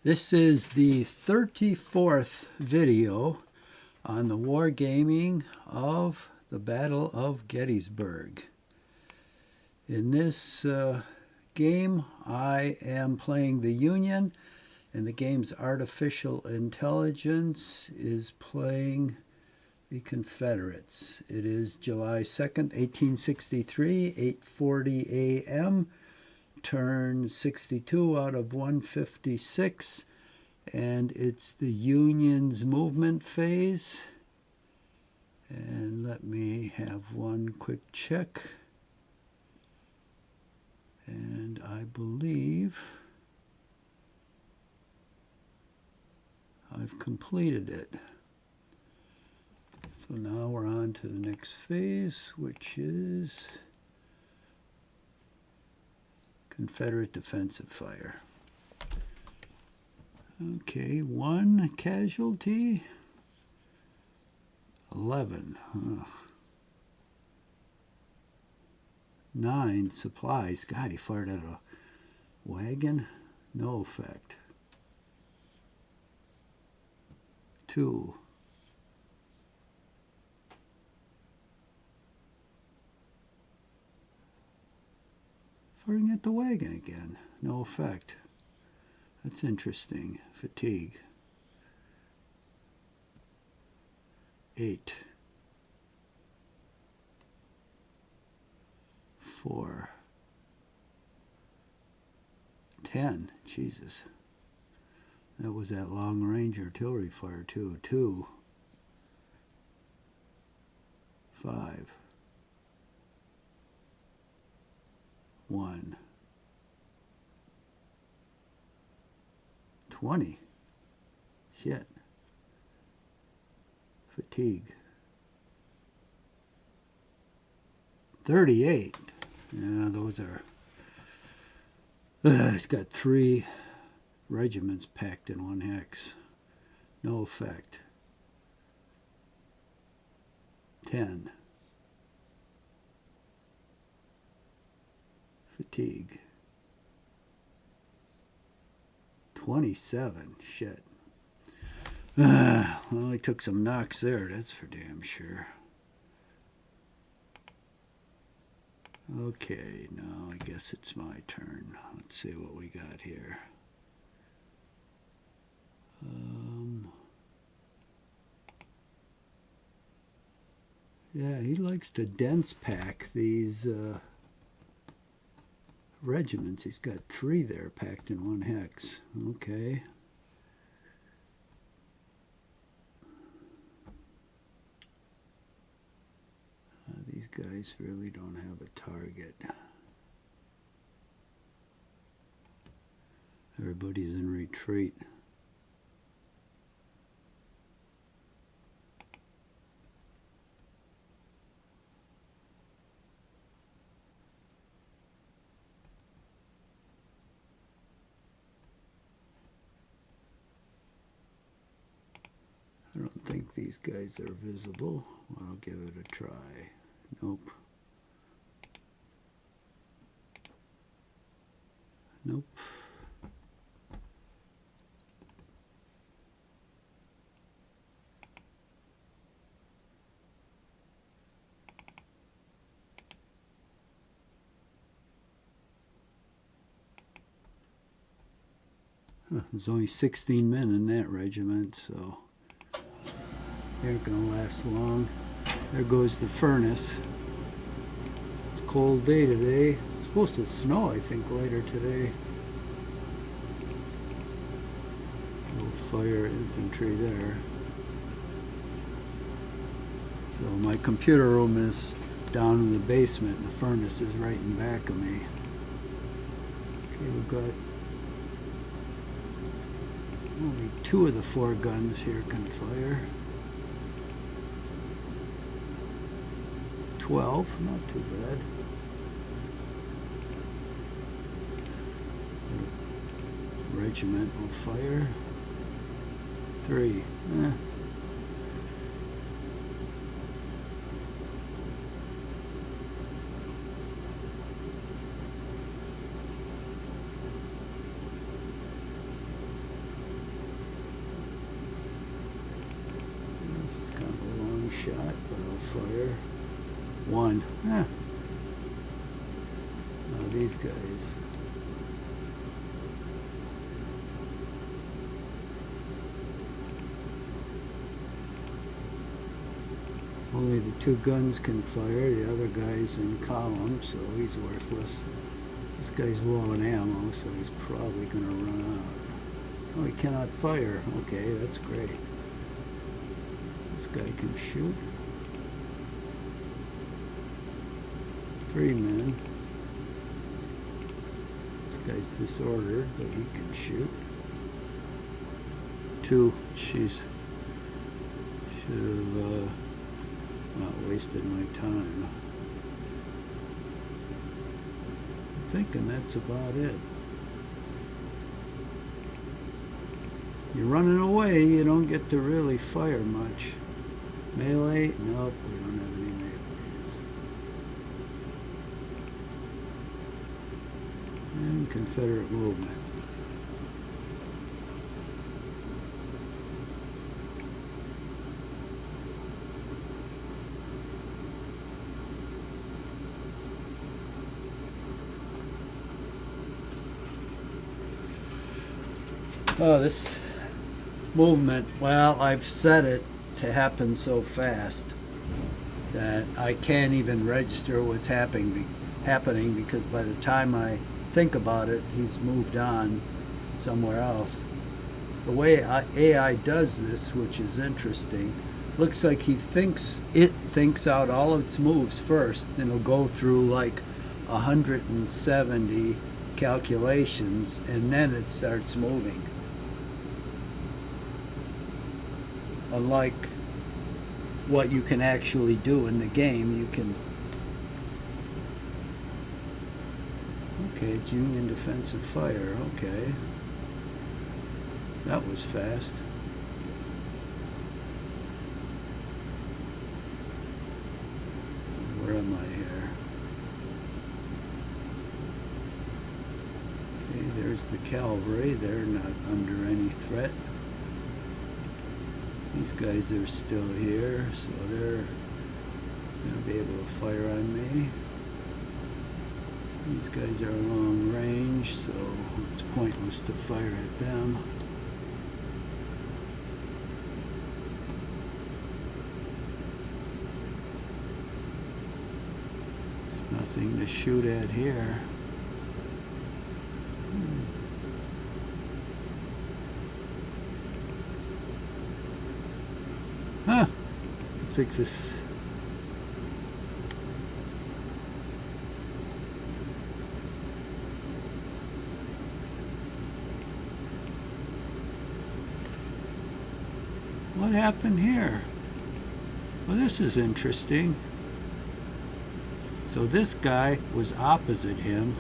This is the 34th video on the wargaming of the Battle of Gettysburg. In this game, I am playing the Union, and the game's artificial intelligence is playing the Confederates. It is July 2nd, 1863, 8:40 a.m., turn 62 out of 156, and it's the Union's movement phase. And let me have one quick check. And I believe I've completed it. So now we're on to the next phase, which is Confederate defensive fire. Okay, 1 casualty, 11. 9 supplies. God, he fired at a wagon. No effect. 2. Firing at the wagon again. No effect. That's interesting. Fatigue. 8. 4. 10. Jesus. That was that long-range artillery fire, too. 2. 5. 1. 20. Shit. Fatigue. 38. Yeah, those are... it's got 3 regiments packed in one hex. No effect. 10. Fatigue. 27. Shit. Well, I took some knocks there, that's for damn sure. Okay, now I guess it's my turn. Let's see what we got here. Yeah, he likes to dense pack these regiments. He's got 3 there packed in one hex. Okay. These guys really don't have a target. Everybody's in retreat. I don't think these guys are visible. I'll give it a try. Nope. Nope. There's only 16 men in that regiment, so they aren't going to last long. There goes the furnace. It's a cold day today. It's supposed to snow, I think, later today. No fire infantry there. So my computer room is down in the basement, and the furnace is right in back of me. Okay, we've got only 2 of the 4 guns here can fire. 12, not too bad. Regiment will fire. 3. fire. One. Now these guys. Only the two guns can fire. The other guy's in column, so he's worthless. This guy's low on ammo, so he's probably going to run out. Oh, he cannot fire. Okay, that's great. This guy can shoot. 3 men. This guy's disordered, but he can shoot. 2. Jeez. Should have not wasted my time. I'm thinking that's about it. You're running away, you don't get to really fire much. Melee? Nope, we don't have any melees. And Confederate movement. Oh, this movement, well, I've set it to happen so fast that I can't even register what's happening because by the time I think about it, he's moved on somewhere else. The way AI does this, which is interesting, looks like it thinks out all of its moves first, and it'll go through like 170 calculations, and then it starts moving. Unlike what you can actually do in the game, you can... Okay, it's Union defensive fire, okay. That was fast. Where am I here? Okay, there's the cavalry. They're not under any threat. These guys are still here, so they're going to be able to fire on me. These guys are long range, so it's pointless to fire at them. There's nothing to shoot at here. Huh. Looks like this. What happened here? Well, this is interesting. So this guy was opposite him.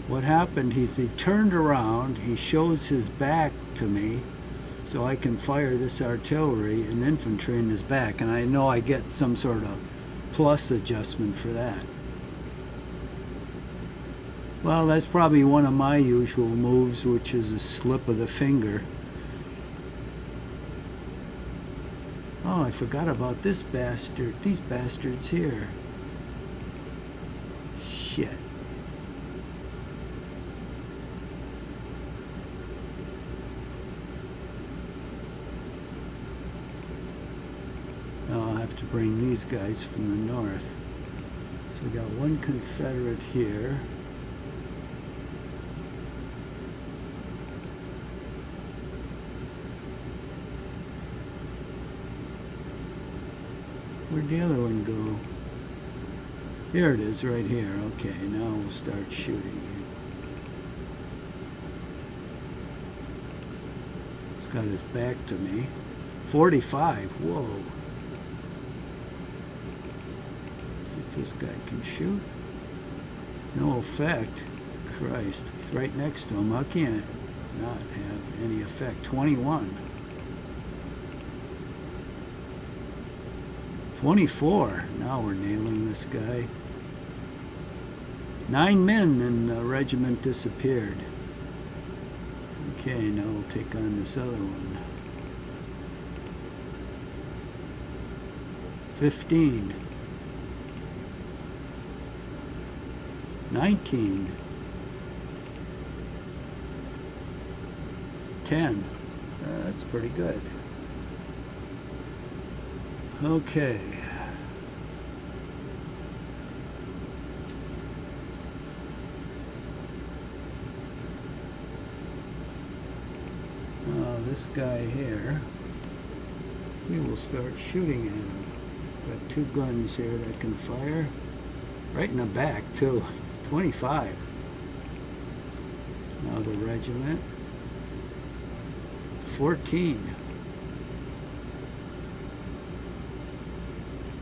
What happened, he turned around, he shows his back to me, so I can fire this artillery and infantry in his back, and I know I get some sort of plus adjustment for that. Well, that's probably one of my usual moves, which is a slip of the finger. Oh, I forgot about this bastard. These bastards here. Shit. I'll have to bring these guys from the north. So we got one Confederate here. Where'd the other one go? Here it is, right here. Okay, now we'll start shooting. He's got his back to me. 45, whoa. See if this guy can shoot. No effect. Christ, it's right next to him. How can it not have any effect? 21. 24. Now we're nailing this guy. 9 men and the regiment disappeared. Okay, now we'll take on this other one. 15. 19. 10. That's pretty good. Okay. This guy here, we will start shooting at him. Got 2 guns here that can fire. Right in the back, too. 25. Now the regiment. 14.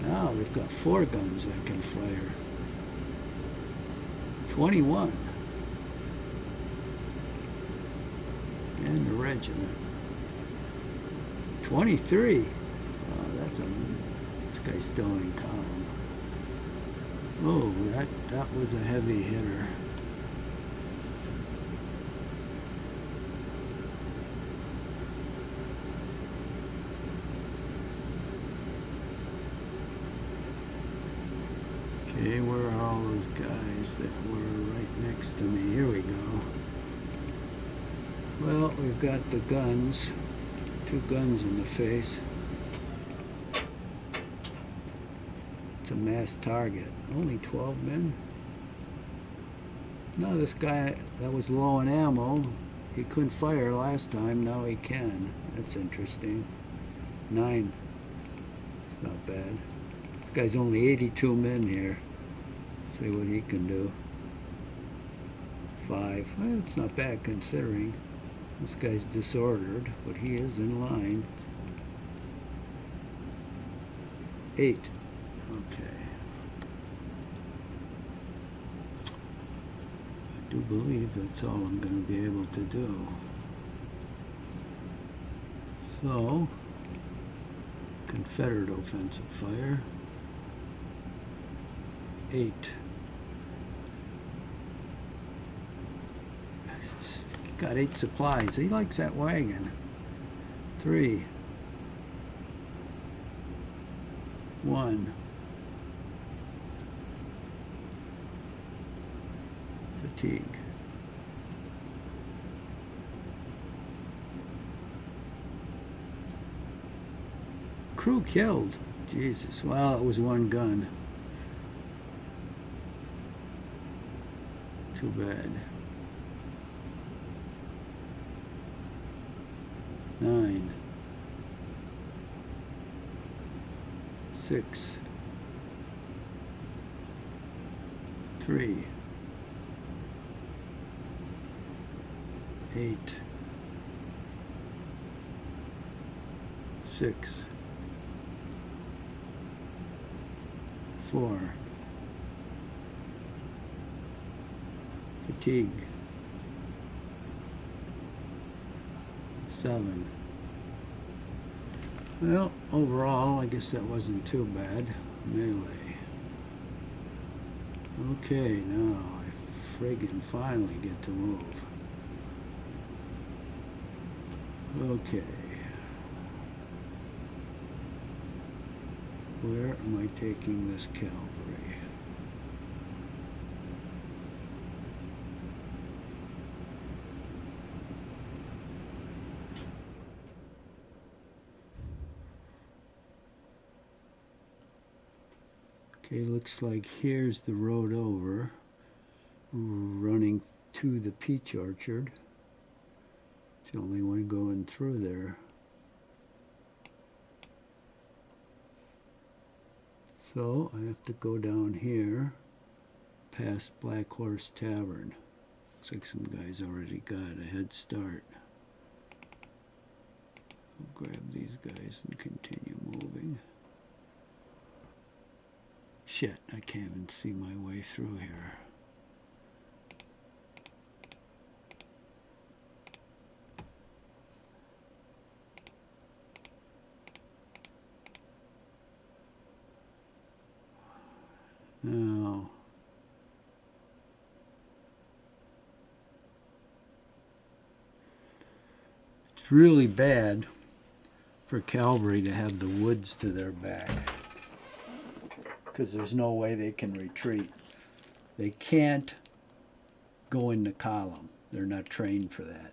Now we've got 4 guns that can fire. 21. And the regiment. 23. This guy's still in column. Oh, that was a heavy hitter. Okay, where are all those guys that were right next to me? Here we go. Well, we've got the guns. 2 guns in the face. It's a mass target. Only 12 men. No, this guy that was low on ammo, he couldn't fire last time, now he can. That's interesting. 9. It's not bad. This guy's only 82 men here. See what he can do. 5. Well, it's not bad considering. This guy's disordered, but he is in line. 8. Okay. I do believe that's all I'm going to be able to do. So, Confederate offensive fire. 8. Got 8 supplies. He likes that wagon. 3. 1. Fatigue. Crew killed. Jesus. Well, it was 1 gun. Too bad. 9. 6. 3. 8. 6. 4. Fatigue. 7. Well, overall, I guess that wasn't too bad. Melee. Okay, now I friggin' finally get to move. Okay. Where am I taking this cavalry? Okay, looks like here's the road over, running to the peach orchard. It's the only one going through there. So I have to go down here past Black Horse Tavern. Looks like some guys already got a head start. I'll grab these guys and continue moving. Shit, I can't even see my way through here. Now, it's really bad for cavalry to have the woods to their back, because there's no way they can retreat. They can't go in the column. They're not trained for that.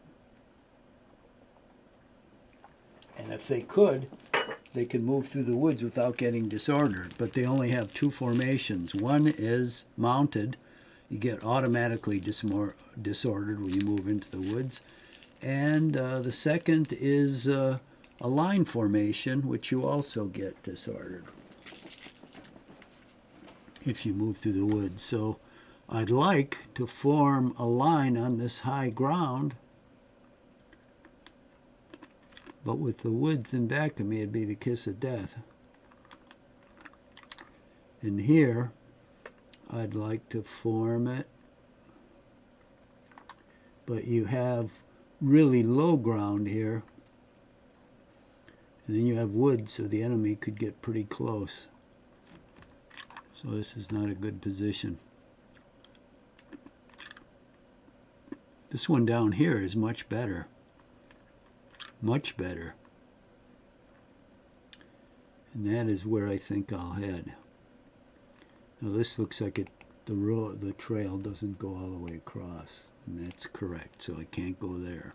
And if they could move through the woods without getting disordered. But they only have two formations. One is mounted. You get automatically disordered when you move into the woods. And the second is a line formation, which you also get disordered if you move through the woods. So I'd like to form a line on this high ground, but with the woods in back of me, it'd be the kiss of death. And here, I'd like to form it, but you have really low ground here, and then you have woods, so the enemy could get pretty close. So this is not a good position. This one down here is much better. Much better. And that is where I think I'll head. Now this looks like the trail doesn't go all the way across. And that's correct, so I can't go there.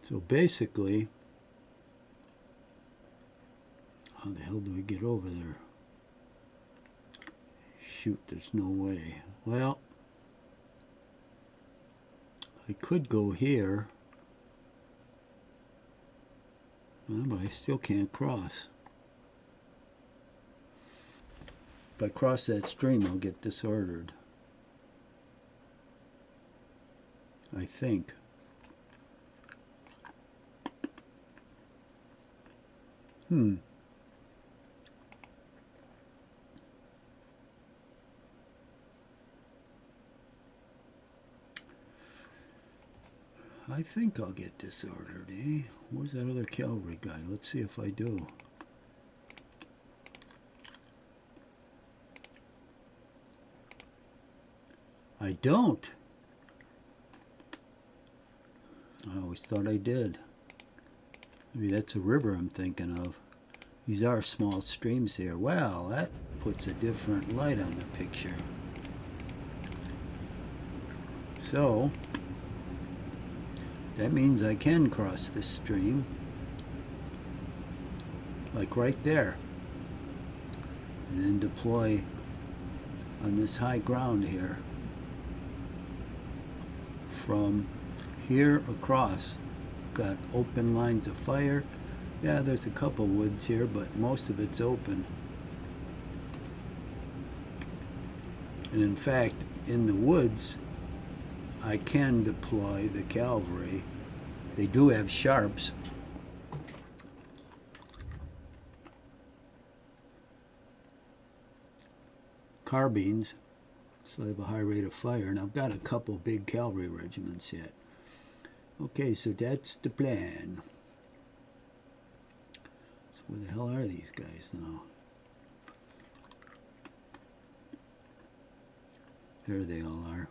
So basically, how the hell do I get over there? Shoot, there's no way. Well, I could go here, but I still can't cross. If I cross that stream, I'll get disordered. I think. I think I'll get disordered, eh? Where's that other cavalry guy? Let's see if I do. I don't. I always thought I did. Maybe that's a river I'm thinking of. These are small streams here. Well, that puts a different light on the picture. So, that means I can cross this stream. Like right there. And then deploy on this high ground here. From here across. Got open lines of fire. Yeah, there's a couple woods here, but most of it's open. And in fact, in the woods, I can deploy the cavalry. They do have sharps. Carbines, so I have a high rate of fire, and I've got a couple big cavalry regiments yet. Okay, so that's the plan. So where the hell are these guys now? There they all are.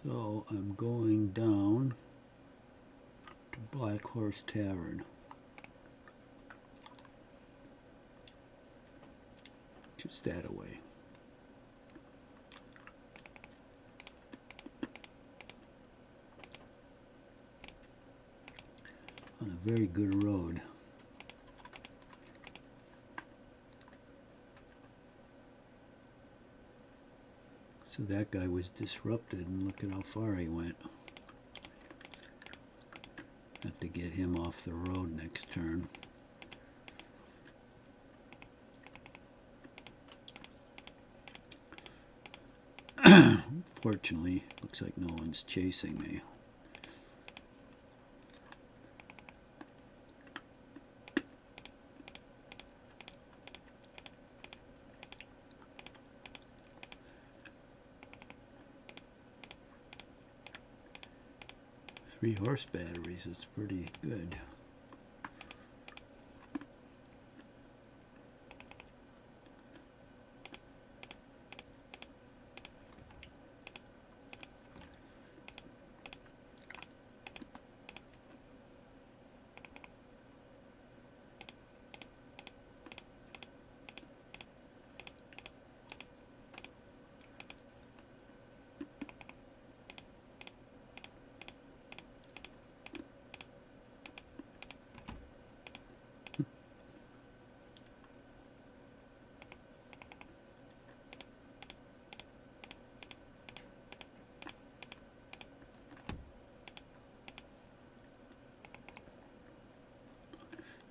So I'm going down to Black Horse Tavern. Just that away. On a very good road. So that guy was disrupted, and look at how far he went. Have to get him off the road next turn. Fortunately, looks like no one's chasing me. Three horse batteries, it's pretty good.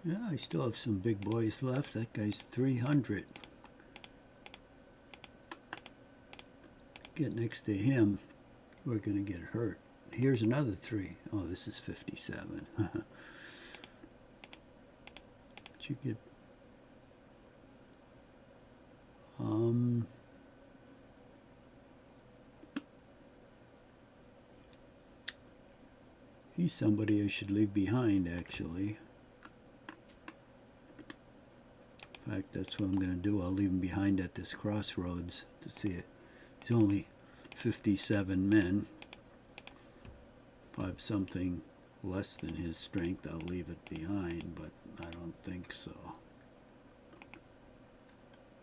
Yeah, I still have some big boys left. That guy's 300. Get next to him, we're going to get hurt. Here's another 3. Oh, this is 57. But you get... He's somebody I should leave behind, actually. In fact, that's what I'm going to do. I'll leave him behind at this crossroads to see it. He's only 57 men. If I have something less than his strength, I'll leave it behind, but I don't think so.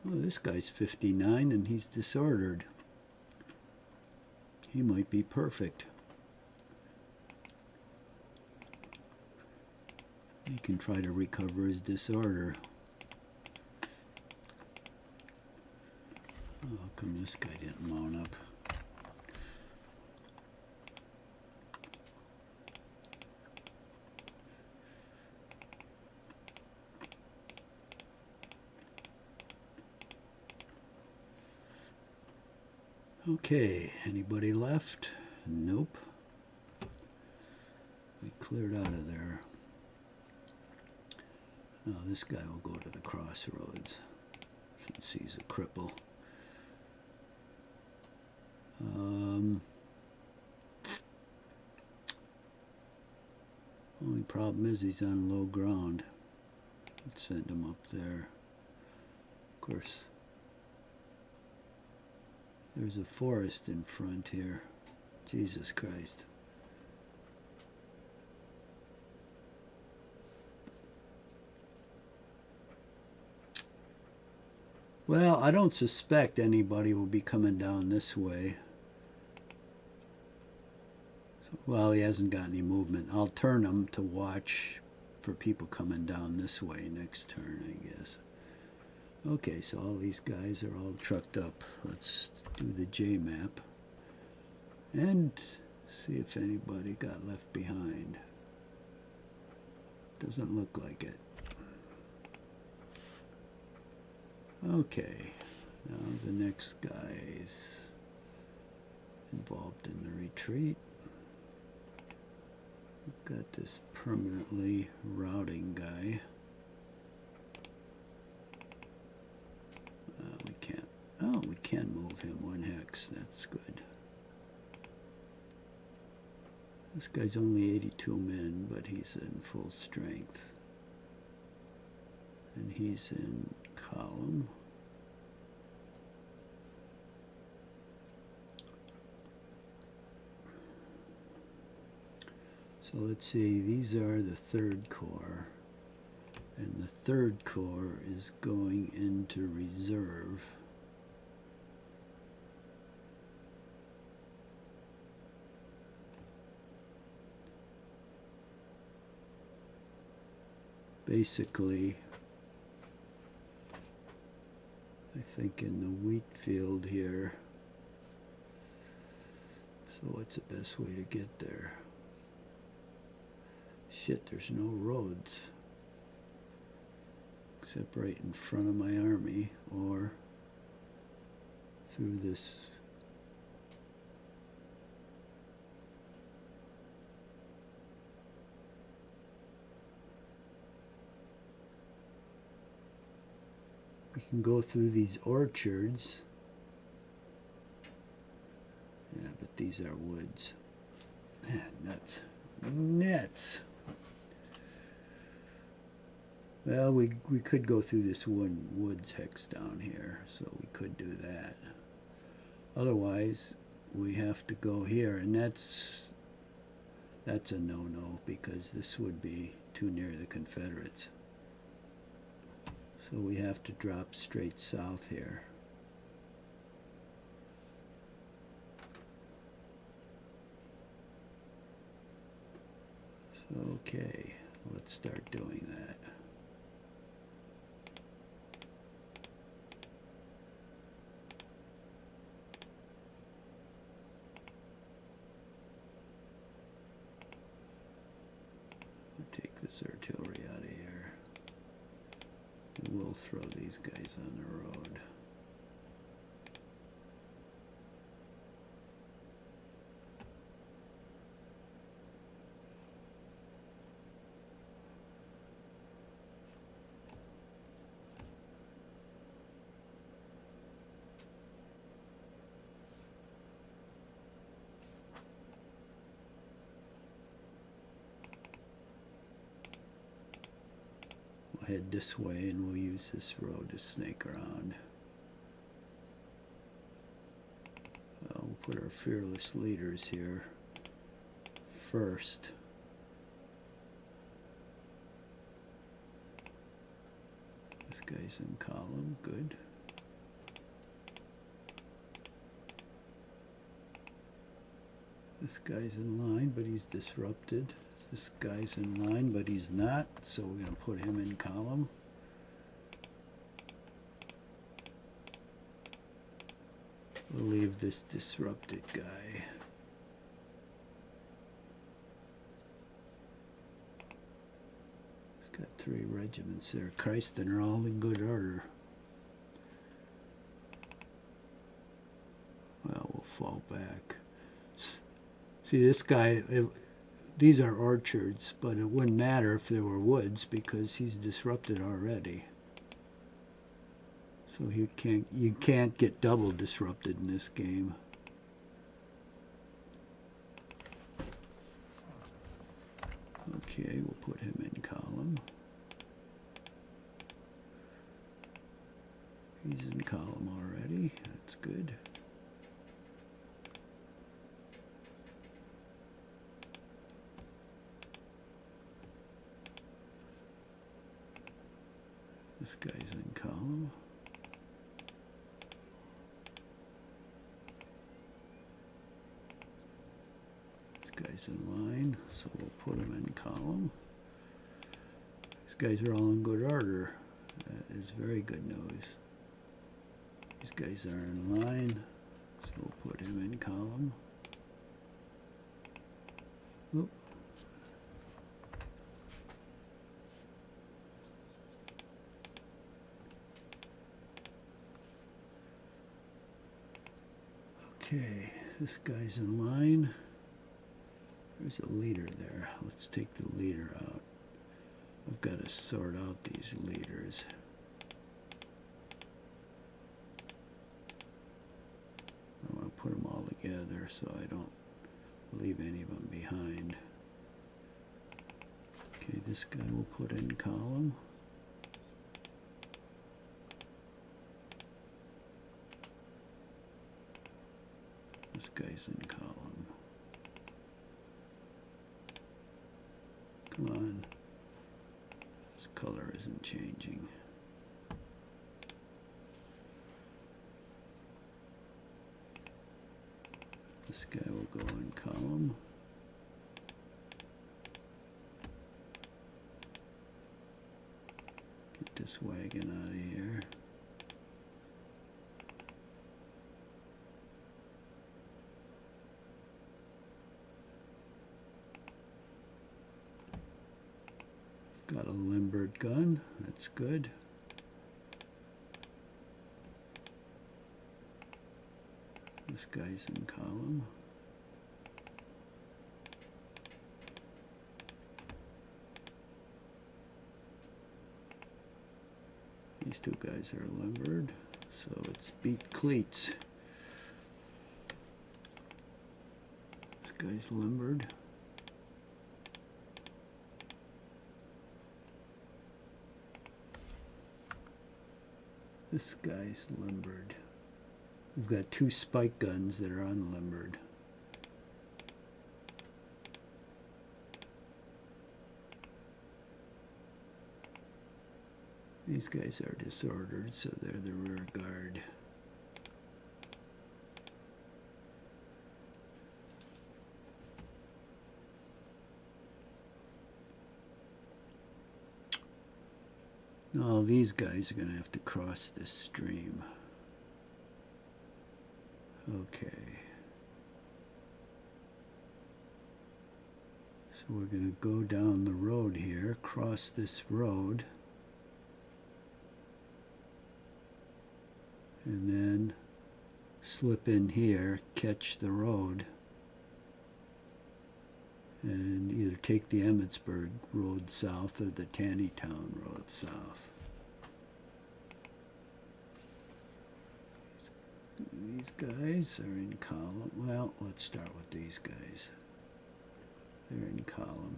Oh, this guy's 59 and he's disordered. He might be perfect. He can try to recover his disorder. Oh, how come this guy didn't mount up? Okay, anybody left? Nope. We cleared out of there. Oh, this guy will go to the crossroads since he's a cripple. Only problem is he's on low ground. Let's send him up there. Of course, there's a forest in front here. Jesus Christ. Well, I don't suspect anybody will be coming down this way. So, well, he hasn't got any movement. I'll turn him to watch for people coming down this way next turn, I guess. Okay, so all these guys are all trucked up. Let's do the J map and see if anybody got left behind. Doesn't look like it. Okay, now the next guy's involved in the retreat. We've got this permanently routing guy. We can't. Oh, we can move him 1 hex. That's good. This guy's only 82 men, but he's in full strength. And he's in column. So let's see, these are the 3rd Corps. And the 3rd Corps is going into reserve. Basically, I think in the wheat field here. So what's the best way to get there? Shit, there's no roads. Except right in front of my army or through this. We can go through these orchards. Yeah, but these are woods. Ah, nuts. Nuts. Well, we could go through this woods hex down here, so we could do that. Otherwise, we have to go here, and that's a no-no, because this would be too near the Confederates. So we have to drop straight south here. So, okay, let's start doing that. Take this artillery out of here. throw these guys on the road. Head this way and we'll use this road to snake around. We'll put our fearless leaders here first. This guy's in column, good. This guy's in line, but he's disrupted. This guy's in line, but he's not, so we're going to put him in column. We'll leave this disrupted guy. He's got 3 regiments there. Christ, and they're all in good order. Well, we'll fall back. See, this guy... These are orchards, but it wouldn't matter if there were woods because he's disrupted already. So you can't get double disrupted in this game. Okay, we'll put him in column. He's in column already. That's good. This guy's in column. This guy's in line, so we'll put him in column. These guys are all in good order. That is very good news. These guys are in line, so we'll put him in column. Oop. Okay, this guy's in line. There's a leader there. Let's take the leader out. I've got to sort out these leaders. I want to put them all together so I don't leave any of them behind. Okay, this guy we'll put in column. This guy's in column. Come on. This color isn't changing. This guy will go in column. Get this wagon out of here. Got a limbered gun, that's good. This guy's in column. These 2 guys are limbered, so it's beat cleats. This guy's limbered. This guy's limbered. We've got 2 spike guns that are unlimbered. These guys are disordered, so they're the rear guard. All these guys are going to have to cross this stream. Okay. So we're going to go down the road here, cross this road. and then slip in here, catch the road, and either take the Emmetsburg road south or the Taneytown road south. These guys are in column. Well, let's start with these guys. They're in column.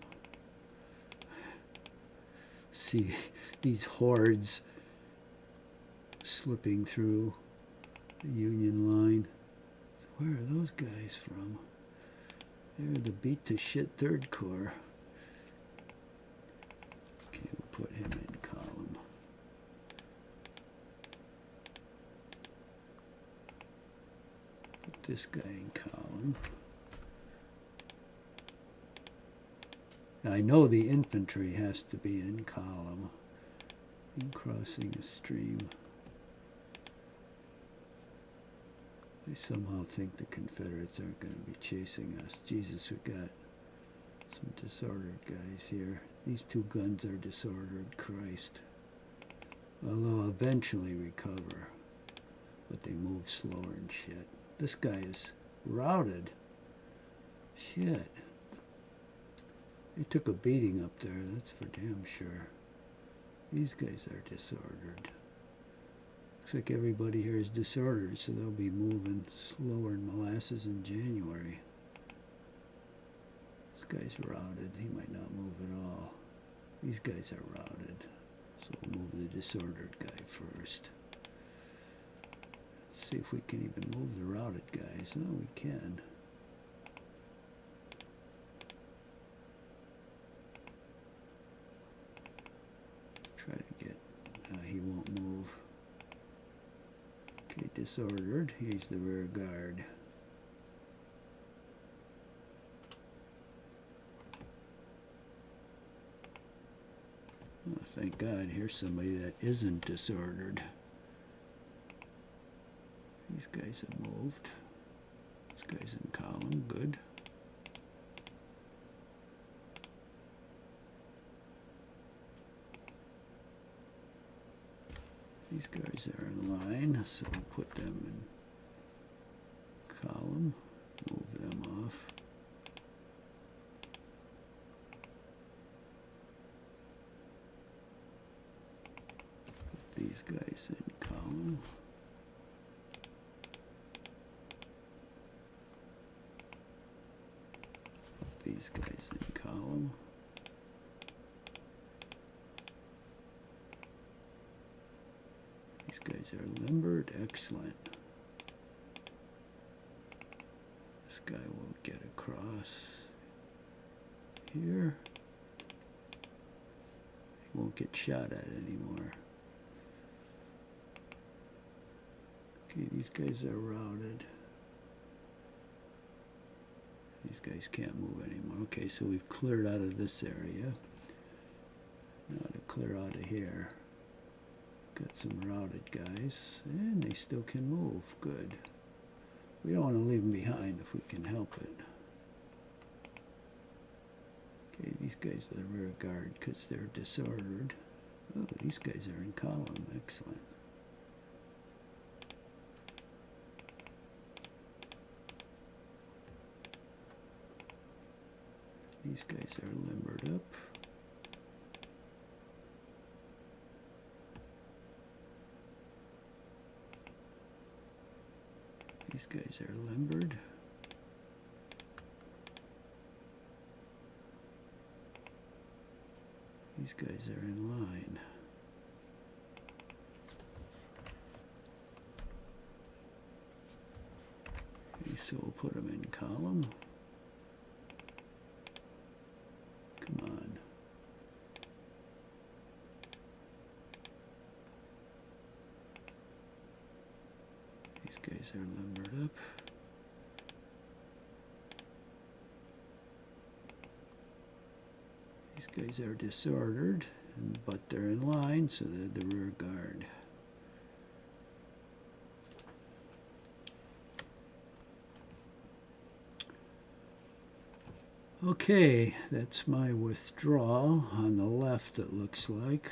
See these hordes slipping through the Union line. So where are those guys from? They're the beat to shit Third Corps. Okay, we'll put him in column. Put this guy in column. I know the infantry has to be in column in crossing a stream. I somehow think the Confederates aren't going to be chasing us. Jesus, we've got some disordered guys here. These two guns are disordered, Christ. Well, they'll eventually recover, but they move slower and shit. This guy is routed. Shit. They took a beating up there, that's for damn sure. These guys are disordered. Looks like everybody here is disordered, so they'll be moving slower than molasses in January. This guy's routed. He might not move at all. These guys are routed, so we'll move the disordered guy first. Let's see if we can even move the routed guys. No, we can. Try to get, he won't move. Okay, disordered, he's the rear guard. Oh, thank God, here's somebody that isn't disordered. These guys have moved. This guy's in column, good. These guys are in line, so we'll put them in column, move them off. Put these guys in column. Put these guys in column. These guys are limbered, excellent. This guy will get across here. He won't get shot at anymore. Okay, these guys are routed. These guys can't move anymore. Okay, so we've cleared out of this area. Now to clear out of here. Got some routed guys, and they still can move. Good. We don't want to leave them behind if we can help it. Okay, these guys are the rear guard because they're disordered. Oh, these guys are in column. Excellent. These guys are limbered up. These guys are limbered. These guys are in line. Okay, so we'll put them in column. Come on. These guys are limbered up. These guys are disordered, but they're in line, so they're the rear guard. Okay, that's my withdrawal on the left, it looks like.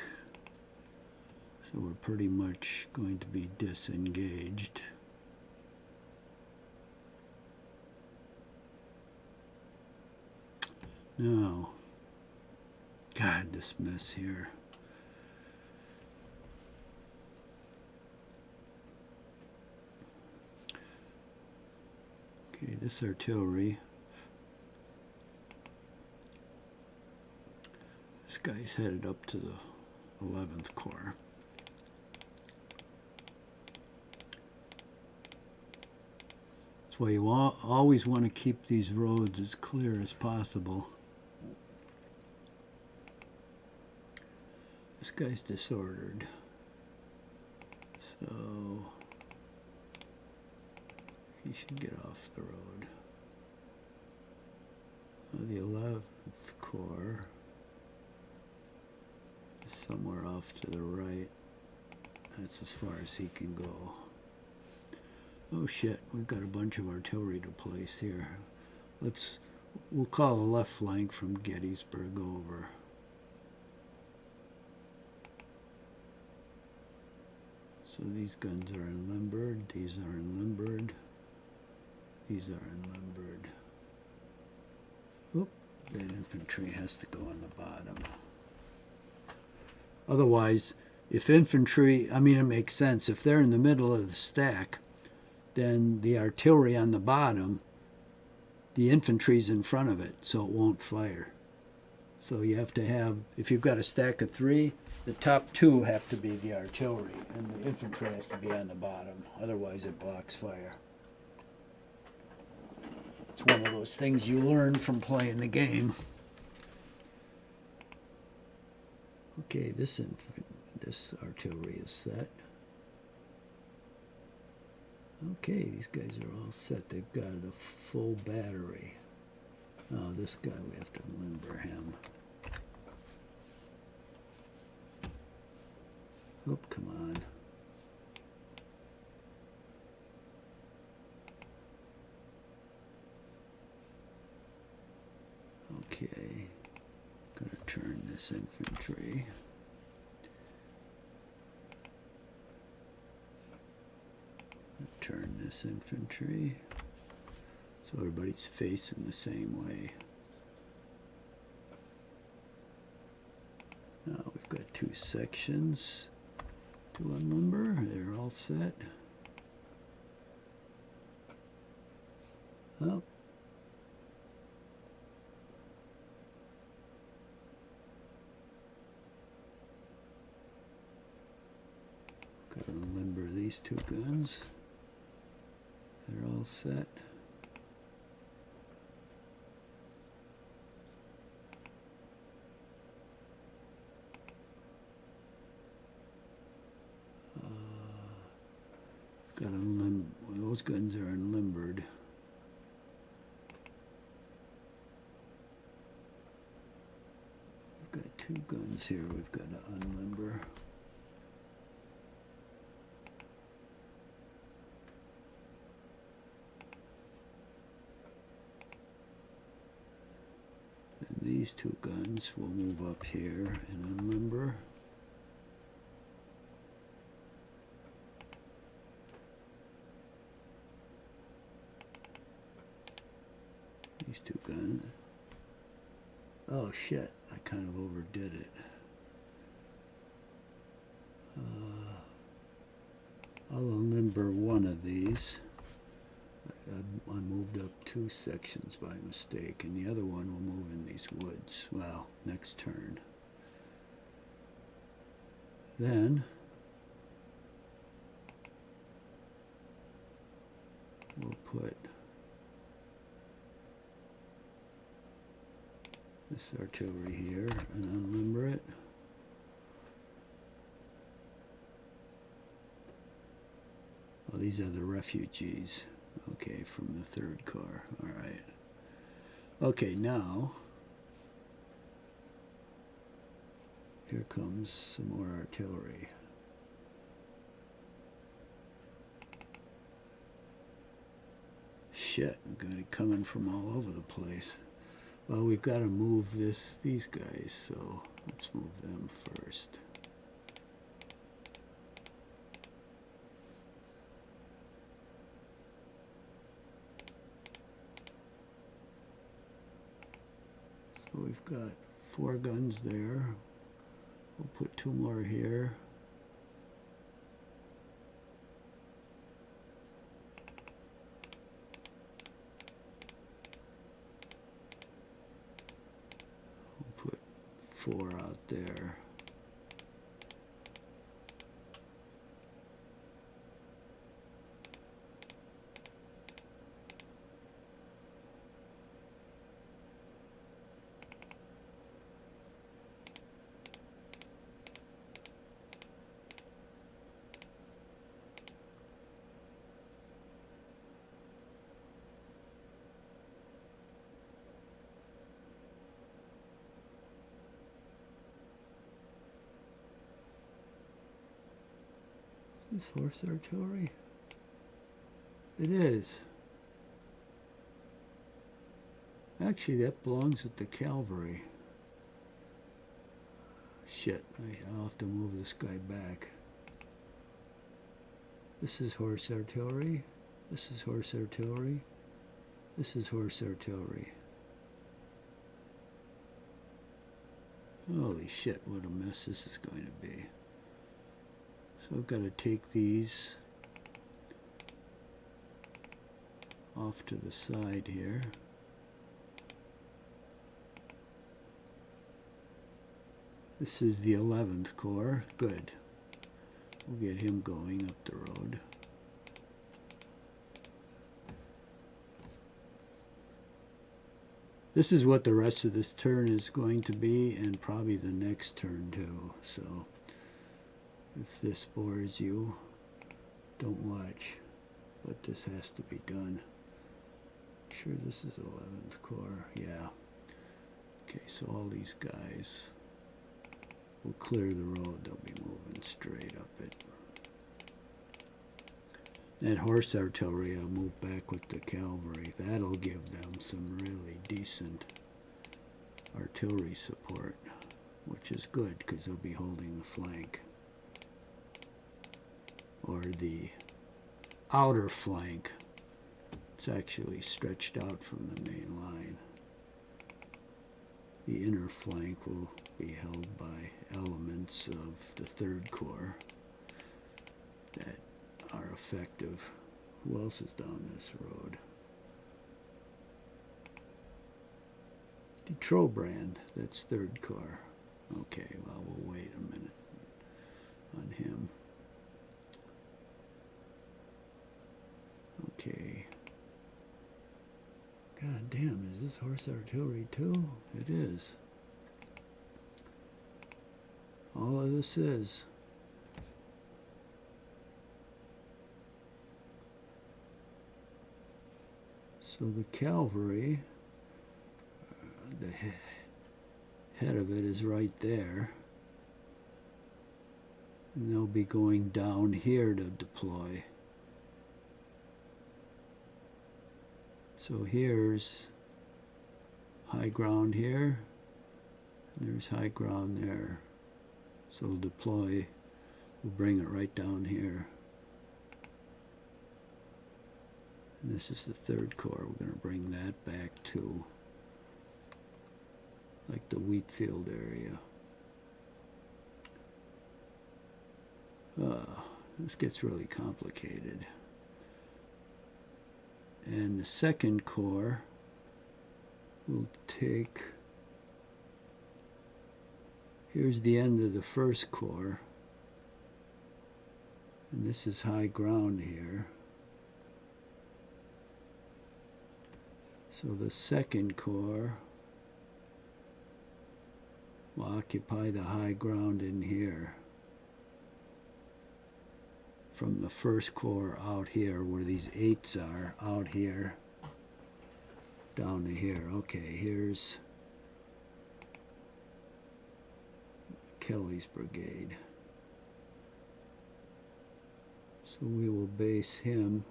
So we're pretty much going to be disengaged. Now, God, this mess here. Okay, this artillery. This guy's headed up to the 11th Corps. That's why you always want to keep these roads as clear as possible. This guy's disordered. So he should get off the road. The 11th Corps is somewhere off to the right. That's as far as he can go. Oh shit, we've got a bunch of artillery to place here. We'll call the left flank from Gettysburg over. So these guns are unlimbered, these are unlimbered, these are unlimbered. Oop, that infantry has to go on the bottom. Otherwise, if infantry, I mean, it makes sense. If they're in the middle of the stack, then the artillery on the bottom, the infantry's in front of it, so it won't fire. So you have to have, if you've got a stack of 3, the top 2 have to be the artillery, and the infantry has to be on the bottom. Otherwise, it blocks fire. It's one of those things you learn from playing the game. Okay, this artillery is set. Okay, these guys are all set. They've got a full battery. Oh, this guy, we have to limber him. Oh, come on. Okay, gonna turn this infantry. Turn this infantry. So everybody's facing the same way. Now we've got 2 sections to unlimber. They're all set. Oh. Gotta unlimber these 2 guns. They're all set. Got those guns are unlimbered. We've got 2 guns here we've got to unlimber. And these 2 guns will move up here and unlimber. These 2 guns. Oh shit, I kind of overdid it. I'll unlimber one of these. I moved up 2 sections by mistake, and the other one will move in these woods. Well, next turn. Then we'll put this artillery here and unlimber it. Oh, these are the refugees. Okay, from the 3rd Corps. All right. Okay, now here comes some more artillery. Shit, we've got it coming from all over the place. Well, we've got to move these guys, so let's move them first. we've got 4 guns there. We'll put 2 more here. We'll put 4 out there. Is this horse artillery? It is. Actually, that belongs with the cavalry. Shit, I'll have to move this guy back. This is horse artillery. This is horse artillery. This is horse artillery. Holy shit, what a mess this is going to be. So I've got to take these off to the side here. This is the 11th Corps. Good. We'll get him going up the road. This is what the rest of this turn is going to be, and probably the next turn too. So if this bores you, don't watch, but this has to be done. Sure, this is 11th Corps. Yeah. Okay, so all these guys will clear the road. They'll be moving straight up it. That horse artillery, I'll move back with the cavalry. That'll give them some really decent artillery support, which is good because they'll be holding the flank. Or the outer flank. It's actually stretched out from the main line. The inner flank will be held by elements of the 3rd Corps that are effective. Who else is down this road? Detrobrand, that's 3rd Corps. Okay, well, we'll wait a minute on him. Okay. God damn, is this horse artillery too? It is. All of this is. So the cavalry, the head of it is right there. And they'll be going down here to deploy. So here's high ground here, and there's high ground there. So we'll deploy, we'll bring it right down here. And this is the 3rd Corps. We're going to bring that back to like the wheat field area. This gets really complicated. And the 2nd Corps will take, here's the end of the 1st Corps, and this is high ground here. So the 2nd Corps will occupy the high ground in here. From the 1st Corps out here, where these 8s are, out here, down to here. Okay, here's Kelly's brigade. So we will base him.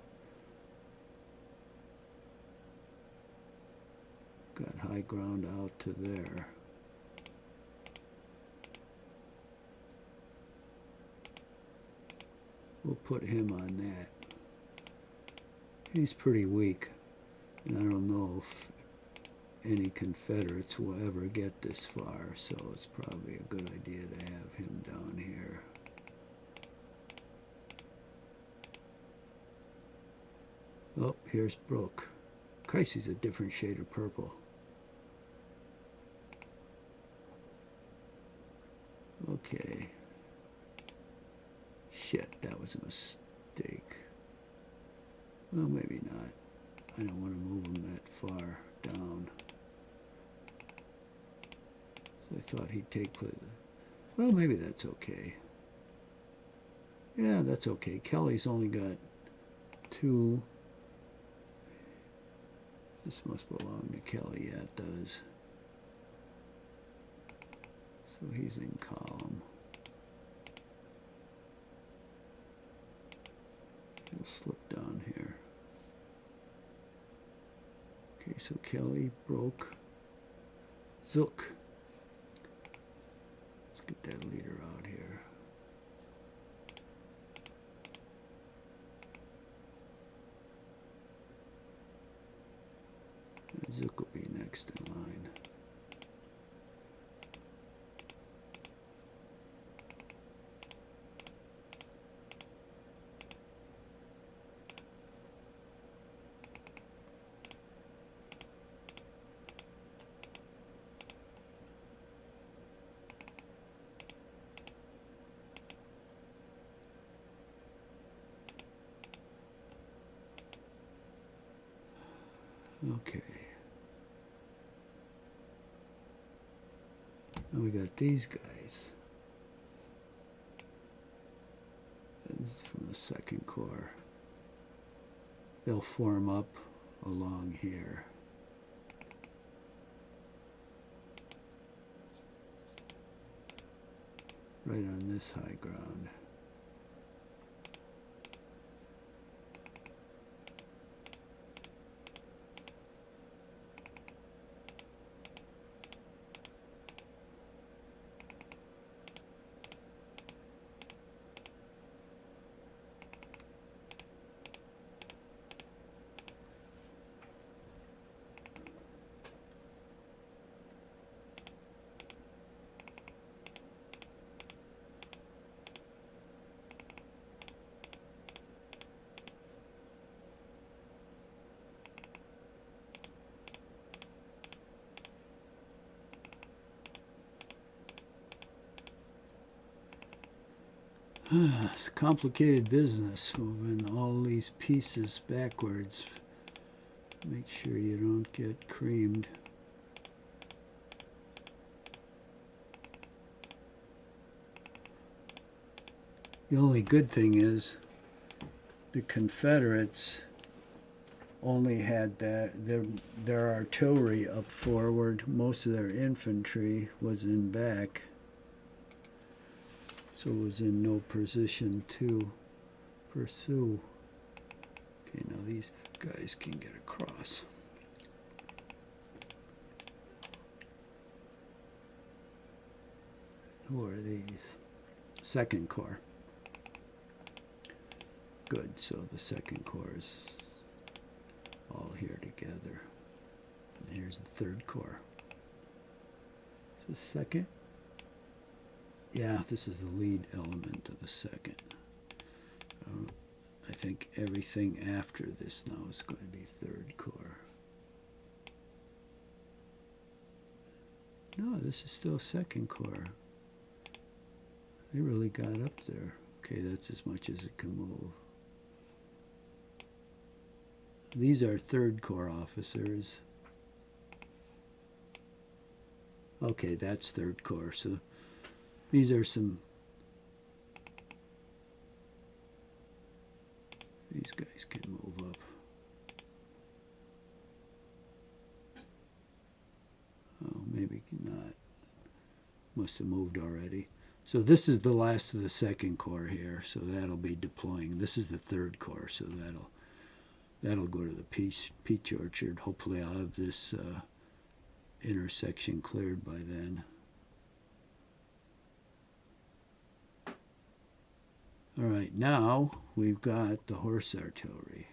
Got high ground out to there. We'll put him on that. He's pretty weak, and I don't know any Confederates will ever get this far, so it's probably a good idea to have him down here. Oh, here's Brooke. Christ, he's a different shade of purple. Okay. Shit, that was a mistake. Well, maybe not. I don't want to move him that far down. So I thought he'd take... Well, maybe that's okay. Yeah, that's okay. Kelly's only got 2... This must belong to Kelly. Yeah, it does. So he's in column. He'll slip down here. Okay, so Kelly, Broke, Zook. Let's get that leader out here. Zook will be next in line. Okay. Now we got these guys. This is from the Second Corps. They'll form up along here. Right on this high ground. It's a complicated business, moving all these pieces backwards. Make sure you don't get creamed. The only good thing is the Confederates only had their artillery up forward. Most of their infantry was in back. So it was in no position to pursue. Okay, now these guys can get across. Who are these? Second Corps. Good, so the Second Corps is all here together. And here's the Third Corps. Is this second? Yeah, this is the lead element of the second. I think everything after this now is going to be Third Corps. No, this is still Second Corps. They really got up there. Okay, that's as much as it can move. These are Third Corps officers. Okay, that's Third Corps. So these are some... These guys can move up. Oh, maybe not. Must have moved already. So this is the last of the Second Corps here. So that'll be deploying. This is the Third Corps. So that'll go to the peach orchard. Hopefully I'll have this intersection cleared by then. All right, now we've got the horse artillery.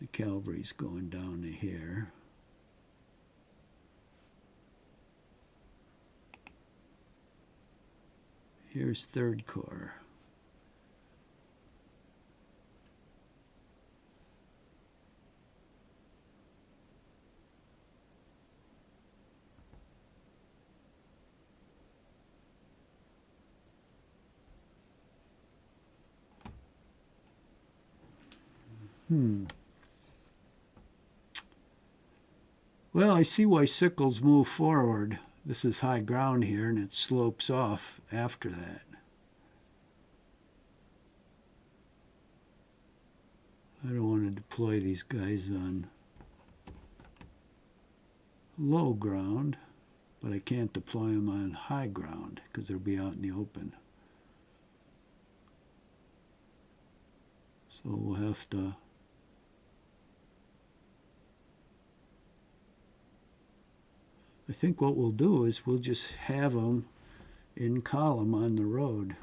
I cavalry's going down to here. Here's 3rd Corps. Well, I see why Sickles move forward. This is high ground here, and it slopes off after that. I don't want to deploy these guys on low ground, but I can't deploy them on high ground because they'll be out in the open. So we'll have to I think what we'll do is we'll just have them in column on the road.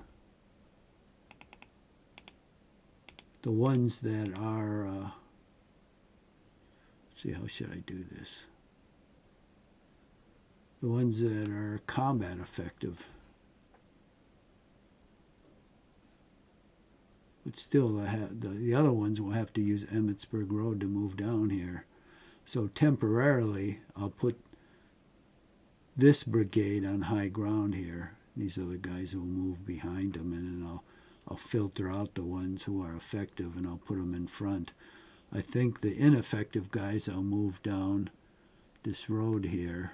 The ones that are, let's see, how should I do this? The ones that are combat effective. But still, the other ones will have to use Emmitsburg Road to move down here. So temporarily, I'll put this brigade on high ground here. These are the guys who will move behind them, and then I'll filter out the ones who are effective, and I'll put them in front. I think the ineffective guys I'll move down this road here.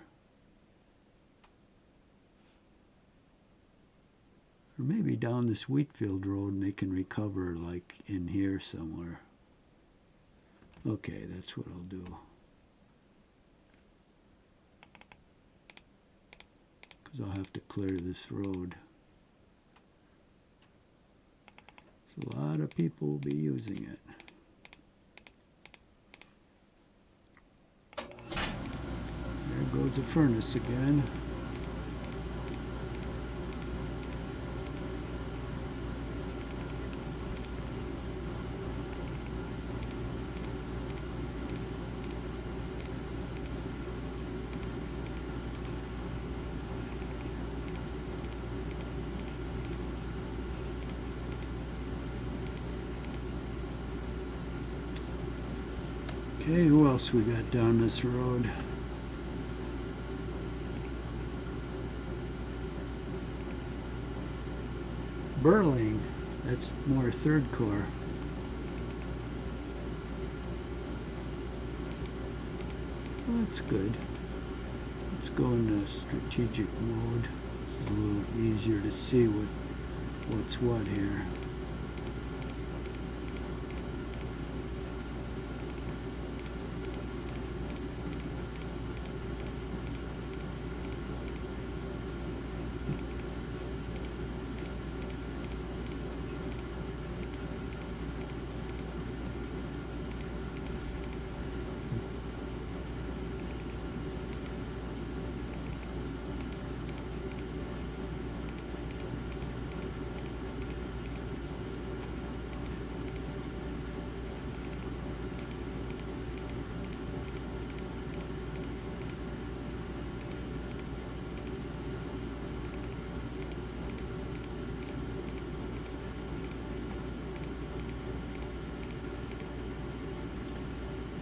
Or maybe down this Wheatfield Road, and they can recover like in here somewhere. Okay, that's what I'll do. Because I'll have to clear this road. So a lot of people will be using it. There goes the furnace again. Okay, who else we got down this road? Burling, that's more 3rd Corps. Well, that's good. Let's go into strategic mode. This is a little easier to see what's what here.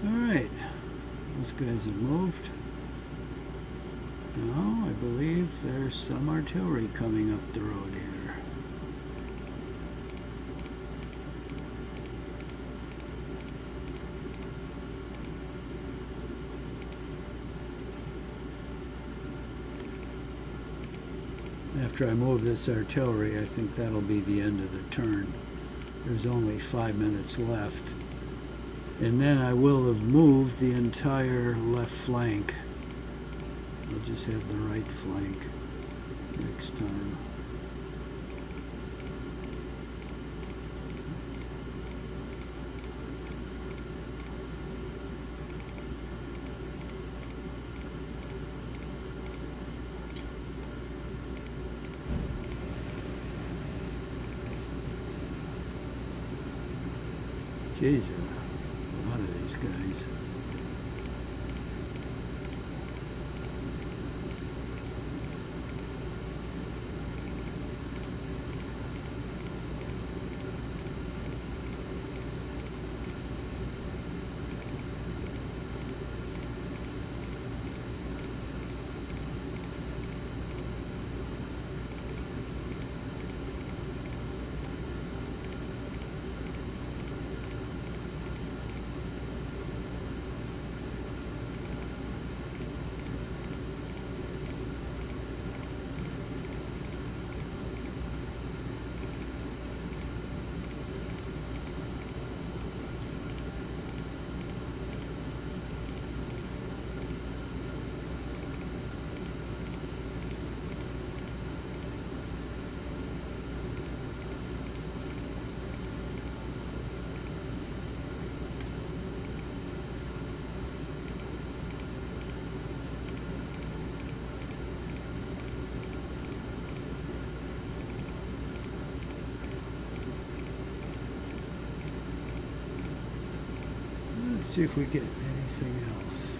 Alright, those guys have moved. Now, I believe there's some artillery coming up the road here. After I move this artillery, I think that'll be the end of the turn. There's only 5 minutes left. And then I will have moved the entire left flank. I'll just have the right flank next time. Jeez, a lot of these guys. Let's see if we get anything else.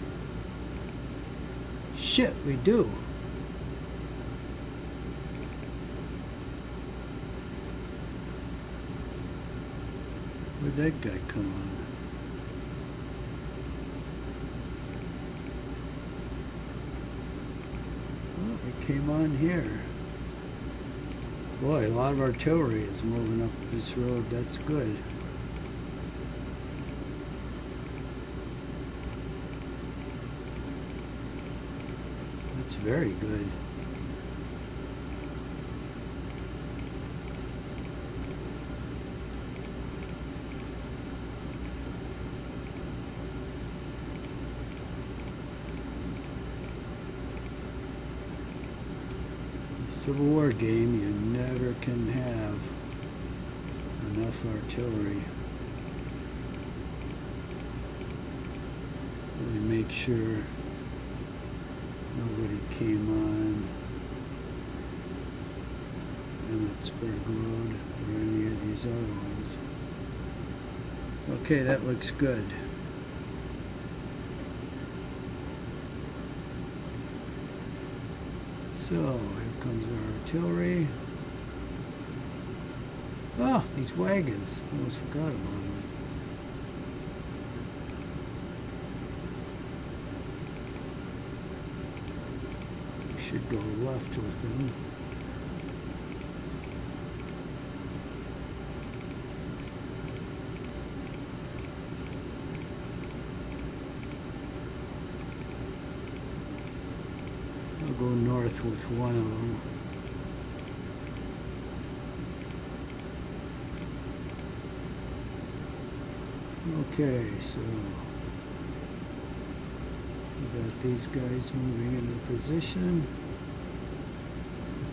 Shit, we do. Where'd that guy come on? Oh, it came on here. Boy, a lot of artillery is moving up this road. That's good. That's very good. Civil War game, you never can have enough artillery. Really make sure nobody came on Gettysburg Road or any of these other ones. Okay, that looks good. So, here comes our artillery. Oh, these wagons. I almost forgot about them. We should go left with them. I'll go north with one of them. Okay, so we got these guys moving into position.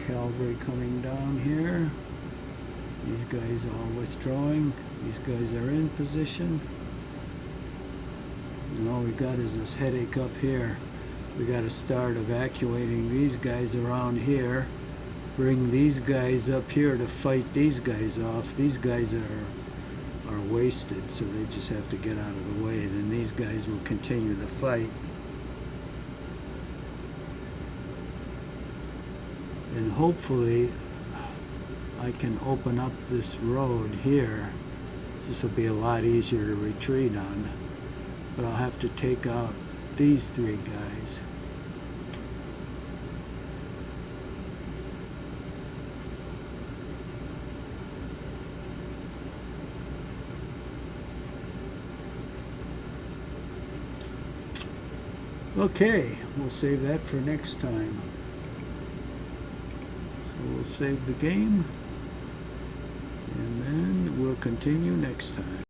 Cavalry coming down here. These guys all withdrawing. These guys are in position. And all we got is this headache up here. We got to start evacuating these guys around here. Bring these guys up here to fight these guys off. These guys are wasted, so they just have to get out of the way. Then these guys will continue the fight. And hopefully I can open up this road here. This will be a lot easier to retreat on. But I'll have to take out these three guys. Okay, we'll save that for next time. So we'll save the game, and then we'll continue next time.